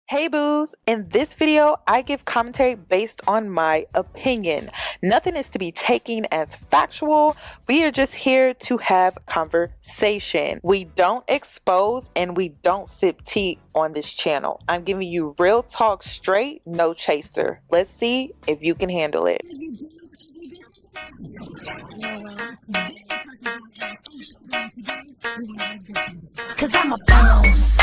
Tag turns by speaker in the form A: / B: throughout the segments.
A: Hey boos, in this video, I give commentary based on my opinion. Nothing is to be taken as factual. We are just here to have conversation. We don't expose and we don't sip tea on this channel. I'm giving you real talk straight, no chaser. Let's see if you can handle it.
B: Cause I'm a boss.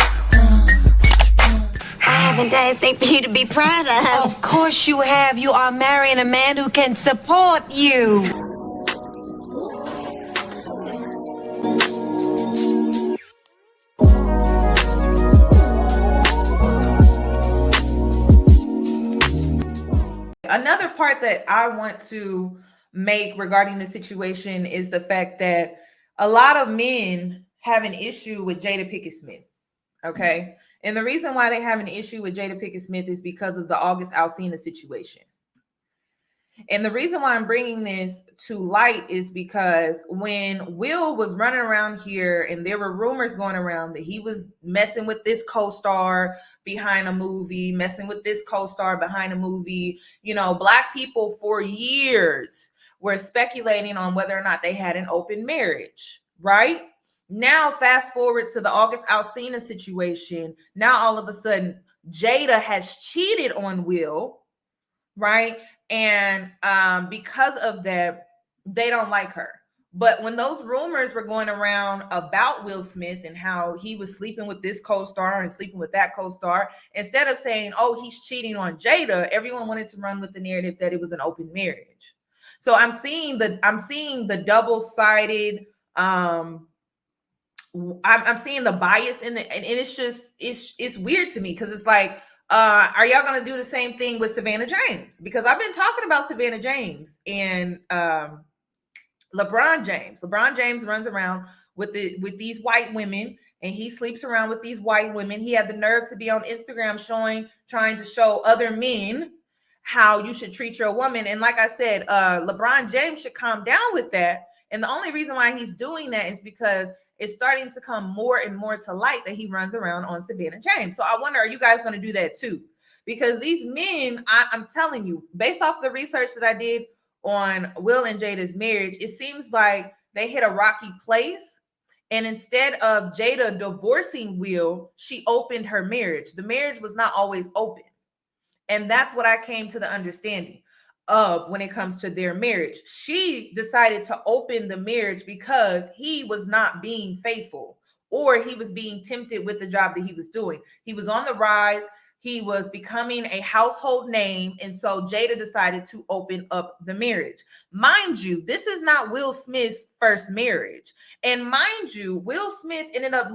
B: I haven't done anything for you to be proud of.
C: Of course you have. You are marrying a man who can support you.
A: Another part that I want to make regarding the situation is the fact that a lot of men have an issue with Jada Pinkett Smith. Okay. And the reason why they have an issue with Jada Pinkett Smith is because of the August Alcina situation. And the reason why I'm bringing this to light is because when Will was running around here and there were rumors going around that he was messing with this co-star behind a movie, messing with this co-star behind a movie, Black people for years were speculating on whether or not they had an open marriage, right? Now, fast forward to the August Alcina situation. Now, all of a sudden, Jada has cheated on Will, right? And because of that, they don't like her. But when those rumors were going around about Will Smith and how he was sleeping with this co-star and sleeping with that co-star, instead of saying, oh, he's cheating on Jada, everyone wanted to run with the narrative that it was an open marriage. So I'm seeing the double-sided I'm seeing the bias in and it's just it's weird to me because it's like, are y'all gonna do the same thing with Savannah James? Because I've been talking about Savannah James and LeBron James. LeBron James runs around with these white women and he sleeps around with these white women. He had the nerve to be on Instagram trying to show other men how you should treat your woman. And like I said, LeBron James should calm down with that. And the only reason why he's doing that is because it's starting to come more and more to light that he runs around on Savannah James. So I wonder, are you guys going to do that too? Because these men, I'm telling you, based off the research that I did on Will and Jada's marriage, it seems like they hit a rocky place. And instead of Jada divorcing Will, she opened her marriage. The marriage was not always open. And that's what I came to the understanding of when it comes to their marriage. She decided to open the marriage because he was not being faithful or he was being tempted with the job that he was doing. He was on the rise. He was becoming a household name. And so Jada decided to open up the marriage. Mind you, this is not Will Smith's first marriage. And mind you, Will Smith ended up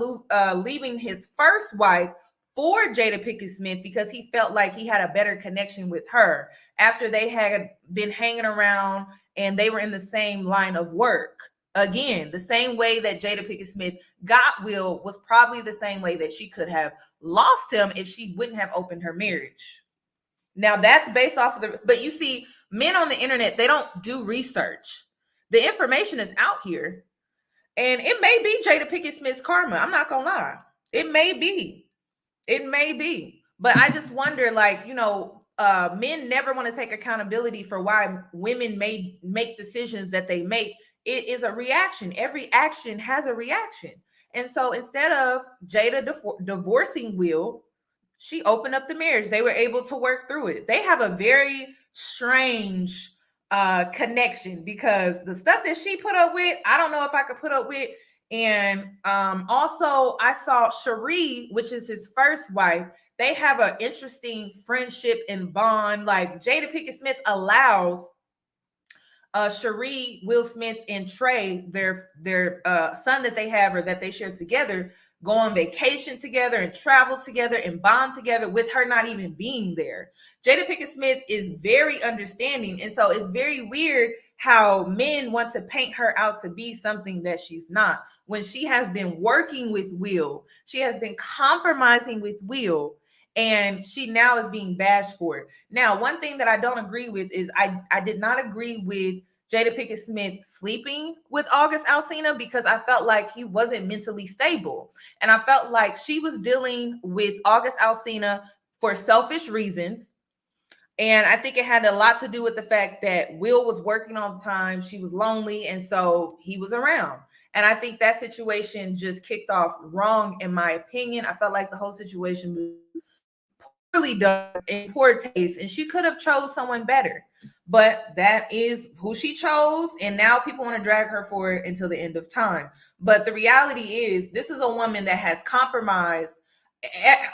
A: leaving his first wife for Jada Pinkett Smith because he felt like he had a better connection with her after they had been hanging around and they were in the same line of work. Again, the same way that Jada Pinkett Smith got Will was probably the same way that she could have lost him if she wouldn't have opened her marriage. Now that's based off of but you see, men on the internet, they don't do research. The information is out here and it may be Jada Pinkett Smith's karma. I'm not gonna lie. It may be. But I just wonder, men never want to take accountability for why women may make decisions that they make. It is a reaction. Every action has a reaction. And so instead of Jada divorcing Will, she opened up the marriage. They were able to work through it. They have a very strange connection because the stuff that she put up with, I don't know if I could put up with. And also I saw Cherie, which is his first wife. They have an interesting friendship and bond. Like Jada Pinkett Smith allows Cherie, Will Smith, and Trey, their son that they have or that they share together, go on vacation together and travel together and bond together with her not even being there. Jada Pinkett Smith is very understanding. And so it's very weird how men want to paint her out to be something that she's not. When she has been working with Will, she has been compromising with Will, and she now is being bashed for it. Now, one thing that I don't agree with is I did not agree with Jada Pinkett Smith sleeping with August Alcina because I felt like he wasn't mentally stable. And I felt like she was dealing with August Alcina for selfish reasons. And I think it had a lot to do with the fact that Will was working all the time. She was lonely. And so he was around. And I think that situation just kicked off wrong, in my opinion. I felt like the whole situation was poorly done, in poor taste, and she could have chose someone better. But that is who she chose. And now people want to drag her for it until the end of time. But the reality is, this is a woman that has compromised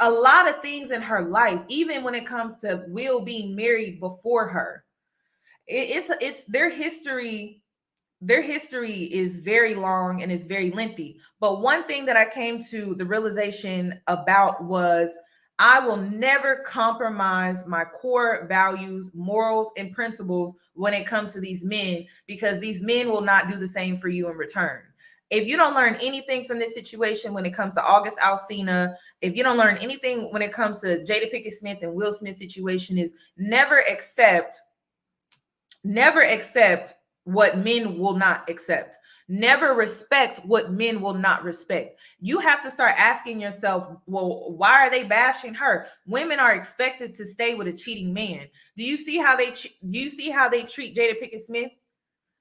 A: a lot of things in her life, even when it comes to Will being married before her. It's their history. Their history is very long and it's very lengthy. But one thing that I came to the realization about was, I will never compromise my core values, morals, and principles when it comes to these men, because these men will not do the same for you in return. If you don't learn anything from this situation when it comes to August Alcina, if you don't learn anything when it comes to Jada Pinkett Smith and Will Smith situation, is never accept what men will not accept. Never respect what men will not respect. You have to start asking yourself, well, why are they bashing her? Women are expected to stay with a cheating man. Do you see how they treat Jada Pinkett Smith?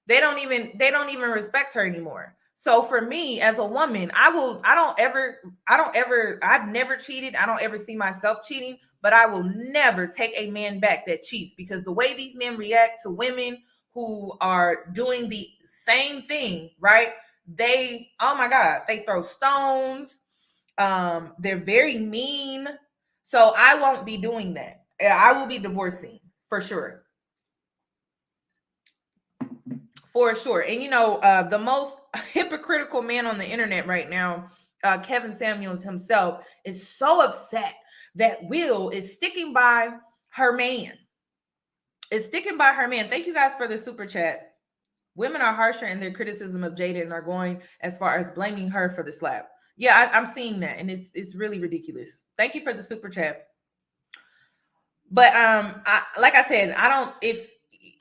A: They don't even respect her anymore. So for me as a woman, I've never cheated. I don't ever see myself cheating, but I will never take a man back that cheats, because the way these men react to women who are doing the same thing, right? Oh my God, they throw stones. They're very mean. So I won't be doing that. I will be divorcing for sure. For sure. And the most hypocritical man on the internet right now, Kevin Samuels himself, is so upset that Will is sticking by her man. Thank you guys for the super chat. Women are harsher in their criticism of Jada and are going as far as blaming her for the slap. Yeah, I'm seeing that, and it's really ridiculous. Thank you for the super chat. But like I said,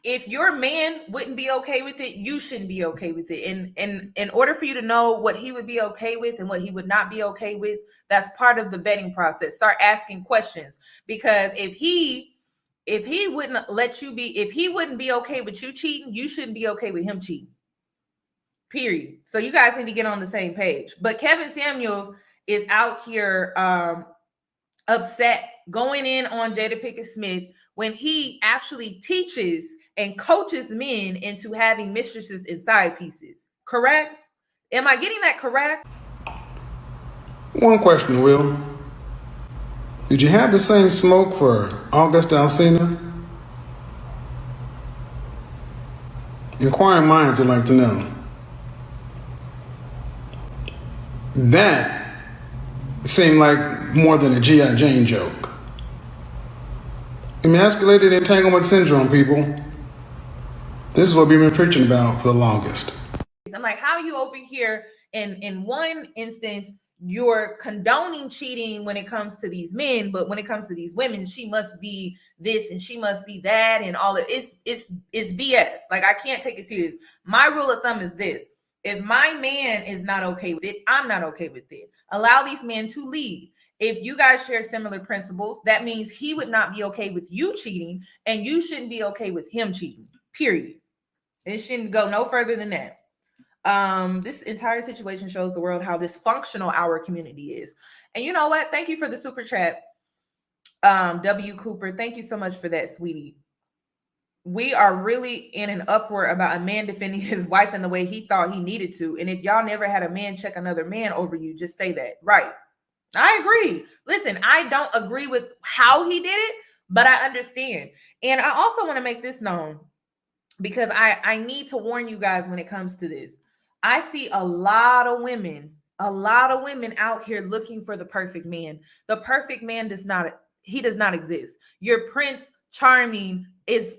A: if your man wouldn't be okay with it, you shouldn't be okay with it. And in order for you to know what he would be okay with and what he would not be okay with, that's part of the vetting process. Start asking questions, because if he wouldn't let you be, if he wouldn't be okay with you cheating, you shouldn't be okay with him cheating. Period. So you guys need to get on the same page. But Kevin Samuels is out here upset, going in on Jada Pinkett Smith, when he actually teaches and coaches men into having mistresses and side pieces. Correct? Am I getting that correct?
D: One question, Will. Did you have the same smoke for August Alcina? Inquiring minds would like to know. That seemed like more than a G.I. Jane joke. Emasculated entanglement syndrome, people. This is what we've been preaching about for the longest.
A: I'm like, how are you over here in one instance, you're condoning cheating when it comes to these men, but when it comes to these women, she must be this and she must be that, and all of it's BS. Like, I can't take it serious. My rule of thumb is this: if my man is not okay with it, I'm not okay with it. Allow these men to lead. If you guys share similar principles, that means he would not be okay with you cheating, and you shouldn't be okay with him cheating. Period. It shouldn't go no further than that. This entire situation shows the world how dysfunctional our community is. And you know what? Thank you for the super chat. W. Cooper, thank you so much for that, sweetie. We are really in an uproar about a man defending his wife in the way he thought he needed to. And if y'all never had a man check another man over you, just say that. Right. I agree. Listen, I don't agree with how he did it, but I understand. And I also want to make this known, because I need to warn you guys when it comes to this. I see a lot of women out here looking for the perfect man. The perfect man does not exist. Your Prince Charming is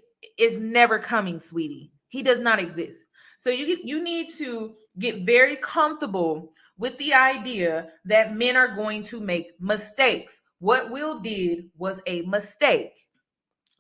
A: never coming, sweetie. He does not exist. So you need to get very comfortable with the idea that men are going to make mistakes. What Will did was a mistake.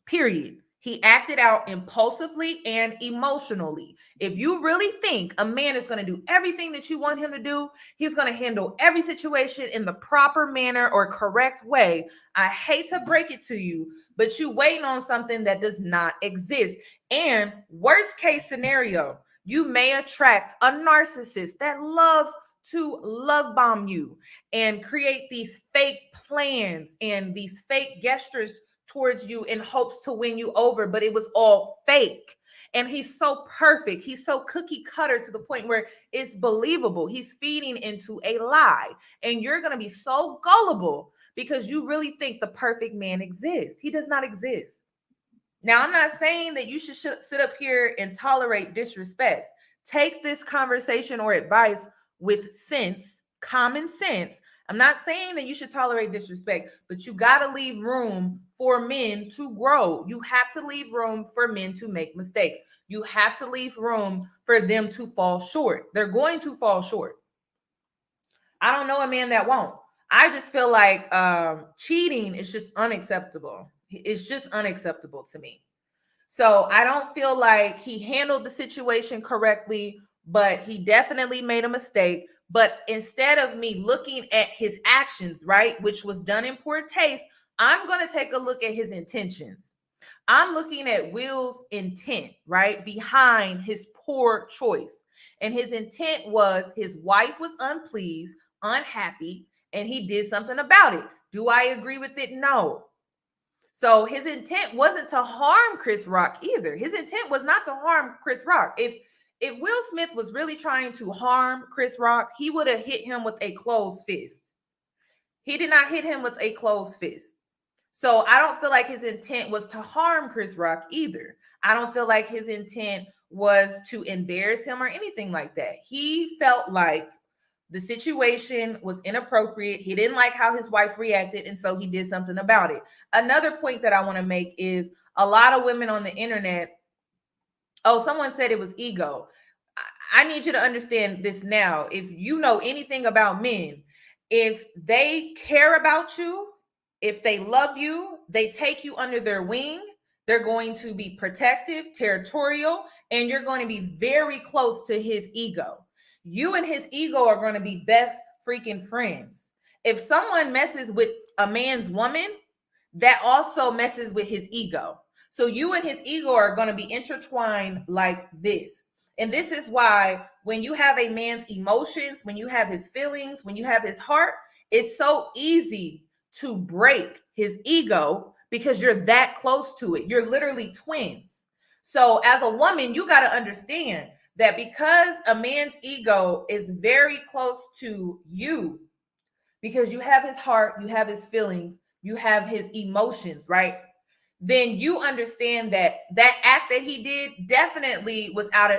A: Period. He acted out impulsively and emotionally. If you really think a man is going to do everything that you want him to do, he's going to handle every situation in the proper manner or correct way, I hate to break it to you, but you waiting on something that does not exist. And worst case scenario, you may attract a narcissist that loves to love bomb you and create these fake plans and these fake gestures towards you in hopes to win you over, but it was all fake. And he's so perfect. He's so cookie cutter to the point where it's believable. He's feeding into a lie. And you're going to be so gullible because you really think the perfect man exists. He does not exist. Now, I'm not saying that you should sit up here and tolerate disrespect. Take this conversation or advice with sense, common sense. I'm not saying that you should tolerate disrespect, but you got to leave room for men to grow. You have to leave room for men to make mistakes. You have to leave room for them to fall short. They're going to fall short. I don't know a man that won't. I just feel like cheating is just unacceptable. It's just unacceptable to me. So I don't feel like he handled the situation correctly, but he definitely made a mistake. But instead of me looking at his actions, right, which was done in poor taste, I'm going to take a look at his intentions. I'm looking at Will's intent, right, behind his poor choice. And his intent was his wife was unpleased, unhappy, and he did something about it. Do I agree with it? No. So his intent wasn't to harm Chris Rock either. His intent was not to harm Chris Rock. If Will Smith was really trying to harm Chris Rock, he would have hit him with a closed fist. He did not hit him with a closed fist. So I don't feel like his intent was to harm Chris Rock either. I don't feel like his intent was to embarrass him or anything like that. He felt like the situation was inappropriate. He didn't like how his wife reacted, and so he did something about it. Another point that I want to make is a lot of women on the internet, oh, someone said it was ego. I need you to understand this now. If you know anything about men, if they care about you, if they love you, they take you under their wing, they're going to be protective, territorial, and you're going to be very close to his ego. You and his ego are going to be best freaking friends. If someone messes with a man's woman, that also messes with his ego. So you and his ego are going to be intertwined like this. And this is why when you have a man's emotions, when you have his feelings, when you have his heart, it's so easy to break his ego because you're that close to it. You're literally twins. So as a woman, you got to understand that because a man's ego is very close to you, because you have his heart, you have his feelings, you have his emotions, right? Then you understand that that act that he did definitely was out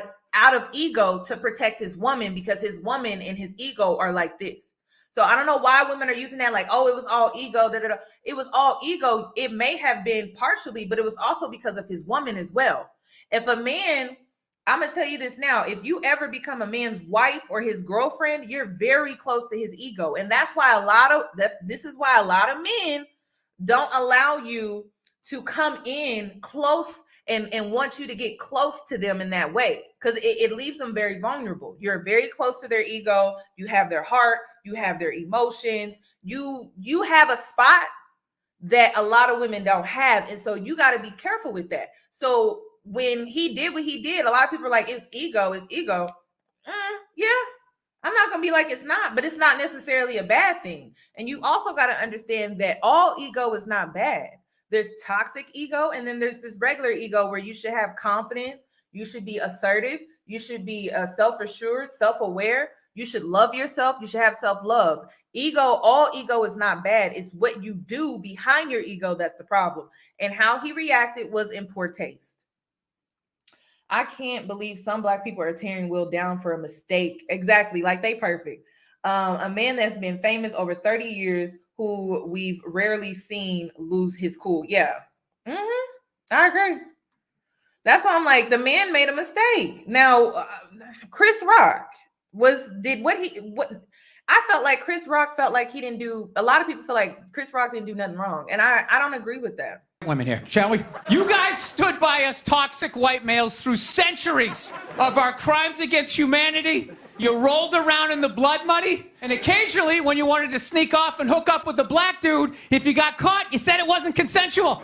A: of ego to protect his woman, because his woman and his ego are like this. So I don't know why women are using that like, oh, it was all ego. It was all ego. It may have been partially, but it was also because of his woman as well. If a man, I'm going to tell you this now, if you ever become a man's wife or his girlfriend, you're very close to his ego. And that's why this is why a lot of men don't allow you to come in close and want you to get close to them in that way, because it leaves them very vulnerable. You're very close to their ego. You have their heart. You have their emotions. You have a spot that a lot of women don't have. And so you got to be careful with that. So when he did what he did, a lot of people are like, it's ego. Yeah, I'm not going to be like it's not, but it's not necessarily a bad thing. And you also got to understand that all ego is not bad. There's toxic ego, and then there's this regular ego where you should have confidence. You should be assertive. You should be self-assured, self-aware. You should love yourself. You should have self-love. All ego is not bad. It's what you do behind your ego that's the problem. And how he reacted was in poor taste. I can't believe some Black people are tearing Will down for a mistake. Exactly, like they perfect. A man that's been famous over 30 years, who we've rarely seen lose his cool. Yeah, I agree. That's why I'm like, the man made a mistake. Now, Chris Rock I felt like Chris Rock felt like he didn't do. A lot of people feel like Chris Rock didn't do nothing wrong, and I don't agree with that.
E: women here, shall we? You guys stood by us toxic white males through centuries of our crimes against humanity. You rolled around in the blood money, and occasionally, when you wanted to sneak off and hook up with a black dude, if you got caught, you said it wasn't consensual.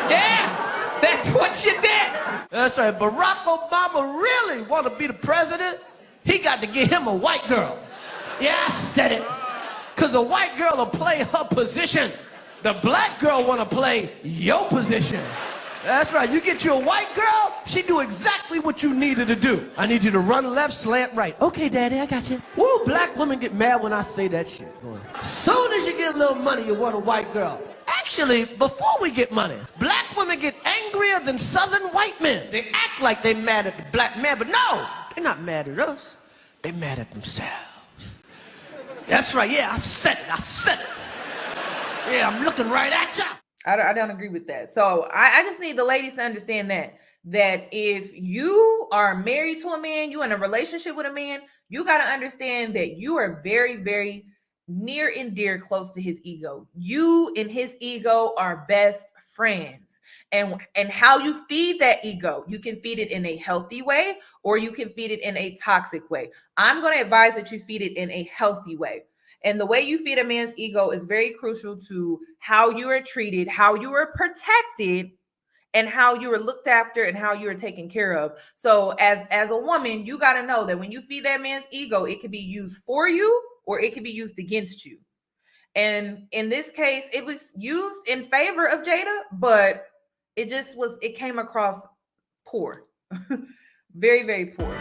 E: Yeah, that's what you did.
F: That's right. Barack Obama really want to be the president? He got to get him a white girl. Yeah, I said it. Because the white girl will play her position. The black girl want to play your position. That's right. You get you a white girl, she do exactly what you need her to do. I need you to run left, slant right. Okay, daddy, I got you. Woo, black women get mad when I say that shit. Soon as you get a little money, you want a white girl. Actually, before we get money, black women get angrier than southern white men. They act like they mad at the black man, but no, they're not mad at us. They're mad at themselves. That's right. Yeah, I said it. I said it. Yeah, I'm looking right at you.
A: I don't agree with that. So I just need the ladies to understand that if you are married to a man, you in a relationship with a man, you got to understand that you are very, very near and dear close to his ego. You and his ego are best friends. And how you feed that ego, you can feed it in a healthy way or you can feed it in a toxic way. I'm going to advise that you feed it in a healthy way. And the way you feed a man's ego is very crucial to how you are treated, how you are protected, and how you are looked after and how you are taken care of. So as a woman, you got to know that when you feed that man's ego, it could be used for you or it could be used against you. And in this case, it was used in favor of Jada, but it came across poor. Very, very poor.